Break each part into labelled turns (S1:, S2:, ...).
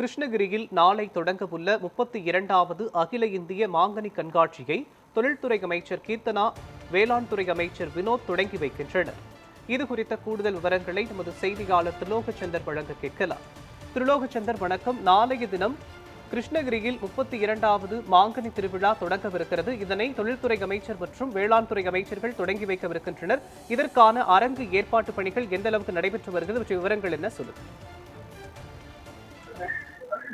S1: கிருஷ்ணகிரியில் நாளை தொடங்கவுள்ள 32வது அகில இந்திய மாங்கனி கண்காட்சியை தொழில்துறை அமைச்சர் கீர்த்தனா, வேளாண் துறை அமைச்சர் வினோத் தொடங்கி வைக்கின்றனர். இதுகுறித்த கூடுதல் விவரங்களை நமது செய்தியாளர் திருலோகச்சந்தர் வழங்க கேட்கலாம். திருலோகச்சந்தர், வணக்கம். நாளைய தினம் கிருஷ்ணகிரியில் 32வது மாங்கனி திருவிழா தொடங்கவிருக்கிறது. இதனை தொழில்துறை அமைச்சர் மற்றும் வேளாண் துறை அமைச்சர்கள் தொடங்கி வைக்கவிருக்கின்றனர். இதற்கான அரங்கு ஏற்பாட்டு பணிகள் எந்த அளவுக்கு நடைபெற்று வருகிறது? பற்றிய விவரங்கள் என்ன சொல்லுங்க.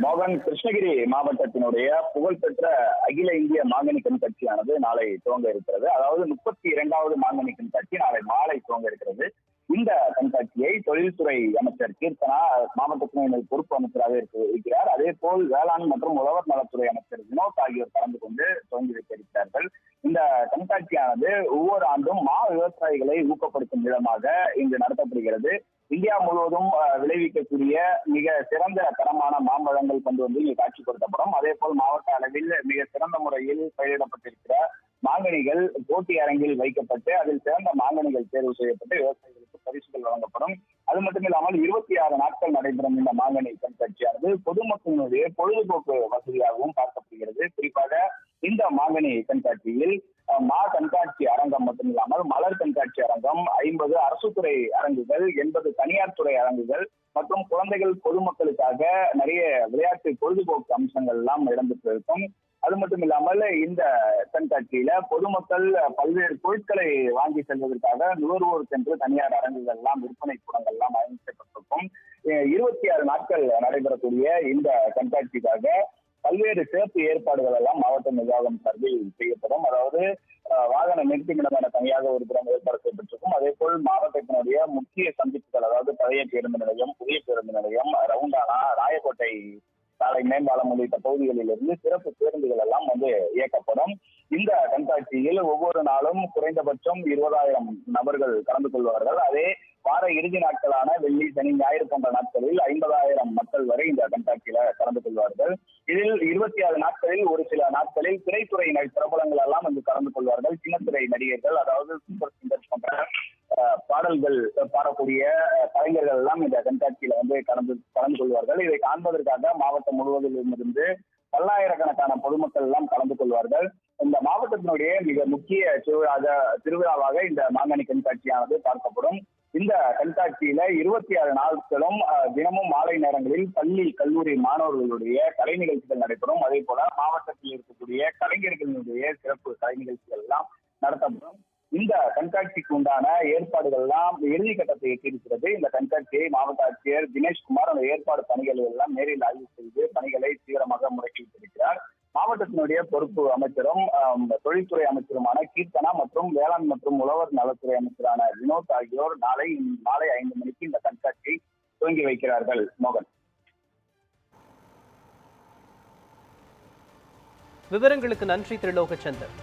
S2: மோகன், கிருஷ்ணகிரி மாவட்டத்தினுடைய புகழ்பெற்ற அகில இந்திய மாங்கனி கண்காட்சியானது நாளை துவங்க இருக்கிறது. அதாவது 32வது மாங்கனி கண்காட்சி நாளை மாலை துவங்க இருக்கிறது. இந்த கண்காட்சியை தொழில்துறை அமைச்சர் கீர்த்தனா மாவட்டத்தினர் பொறுப்பு அமைச்சராக இருக்கிறார். அதே போல் வேளாண் மற்றும் உழவர் நலத்துறை அமைச்சர் வினோத் ஆகியோர் கலந்து கொண்டு துவங்கி வைக்க இருக்கிறார்கள். இந்த கண்காட்சியானது ஒவ்வொரு ஆண்டும் விவசாயிகளை ஊக்கப்படுத்தும் விதமாக இங்கு நடத்தப்படுகிறது. இந்தியா முழுவதும் விளைவிக்கக்கூடிய மிக சிறந்த தரமான மாம்பழங்கள் கொண்டு வந்து இங்கு காட்சிப்படுத்தப்படும். அதே போல் மாவட்ட அளவில் மிக சிறந்த முறையில் பயிரிடப்பட்டிருக்கிற மாங்கனிகள் போட்டி அரங்கில் வைக்கப்பட்டு அதில் சிறந்த மாங்கனிகள் தேர்வு செய்யப்பட்டு விவசாயிகளுக்கு பரிசுகள் வழங்கப்படும். அது மட்டும் இல்லாமல் 26 நாட்கள் நடைபெறும் இந்த மாங்கனி கண்காட்சியானது பொதுமக்களினுடைய பொழுதுபோக்கு வசதியாகவும் பார்க்கப்படுகிறது. குறிப்பாக இந்த மாங்கனி கண்காட்சியில் கண்காட்சி அரங்கம் மட்டும் இல்லாமல் மலர் கண்காட்சி அரங்கம், 50 அரசு துறை அரங்குகள், 80 தனியார் துறை அரங்குகள் மற்றும் குழந்தைகள் பொதுமக்களுக்காக நிறைய விளையாட்டு பொழுதுபோக்கு அம்சங்கள் எல்லாம் இடம்பெற்றிருக்கும். அது மட்டும் இல்லாமல் இந்த கண்காட்சியில பொதுமக்கள் பல்வேறு பொருட்களை வாங்கி செல்வதற்காக நுகர்வோர் சென்று தனியார் அரங்குகள் எல்லாம், விற்பனை கூடங்கள் எல்லாம் அமைக்கப்பட்டிருக்கும். 26 நாட்கள் நடைபெறக்கூடிய இந்த கண்காட்சிக்காக பல்வேறு சிறப்பு ஏற்பாடுகள் எல்லாம் மாவட்ட நிர்வாகம் சார்பில் செய்யப்படும். அதாவது வாகன நிறுத்துமிடமான தனியாக ஒரு புறம் ஏற்பாடு செய்யப்பட்டிருக்கும். அதே போல் மாவட்டத்தினுடைய முக்கிய சந்திப்புகள், அதாவது பழைய பேருந்து நிலையம், புதிய பேருந்து நிலையம், ரவுண்டானா, ராயக்கோட்டை சாலை மேம்பாலம் உள்ளிட்ட பகுதிகளிலிருந்து சிறப்பு பேருந்துகள் எல்லாம் இயக்கப்படும். இந்த கண்காட்சியில் ஒவ்வொரு நாளும் குறைந்தபட்சம் 20,000 நபர்கள் கலந்து கொள்வார்கள். அதே வார இறுதி நாட்களான வெள்ளி, சனி, ஞாயிறு போன்ற நாட்களில் 50,000 மக்கள் வரை இந்த கண்காட்சியில கலந்து கொள்வார்கள். இதில் 26 நாட்களில் ஒரு சில நாட்களில் திரைத்துறையினர் பிரபலங்கள் எல்லாம் இங்கு கலந்து கொள்வார்கள். சின்னத்திரை நடிகர்கள், அதாவது சூப்பர் சிங்கர்ஸ் போன்ற பாடல்கள் பாடக்கூடிய கலைஞர்கள் எல்லாம் இந்த கண்காட்சியில கலந்து கொள்வார்கள். இதை காண்பதற்காக மாவட்டம் முழுவதிலும் இருந்து பல்லாயிரக்கணக்கான பொதுமக்கள் எல்லாம் கலந்து கொள்வார்கள். இந்த மாவட்டத்தினுடைய மிக முக்கிய திருவிழாவாக இந்த மாங்கனி கண்காட்சியானது பார்க்கப்படும். இந்த கண்காட்சியில 26 நாட்களும் தினமும் மாலை நேரங்களில் பள்ளி, கல்லூரி மாணவர்களுடைய கலை நிகழ்ச்சிகள் நடைபெறும். அதே போல மாவட்டத்தில் இருக்கக்கூடிய கலைஞர்களுடைய சிறப்பு கலை நிகழ்ச்சிகள் எல்லாம் நடத்தப்படும். இந்த கண்காட்சிக்கு உண்டான ஏற்பாடுகள் எல்லாம் இறுதி கட்டத்தை எட்டியிருக்கிறது. இந்த கண்காட்சியை மாவட்ட ஆட்சியர் தினேஷ்குமார் அந்த ஏற்பாடு பணிகள் எல்லாம் நேரில் ஆய்வு செய்து பணிகளை தீவிரமாக முடக்கிவிட்டிருக்கிறார். மாவட்டத்தினுடைய பொறுப்பு அமைச்சரும் தொழில்துறை அமைச்சருமான கீர்த்தனா மற்றும் வேளாண் மற்றும் உழவர் நலத்துறை அமைச்சரான வினோத் ஆகியோர் நாளை மாலை 5 மணிக்கு இந்த கண்காட்சியை துவங்கி வைக்கிறார்கள். மோகன்,
S1: விவரங்களுக்கு நன்றி திருலோகச்சந்தர்.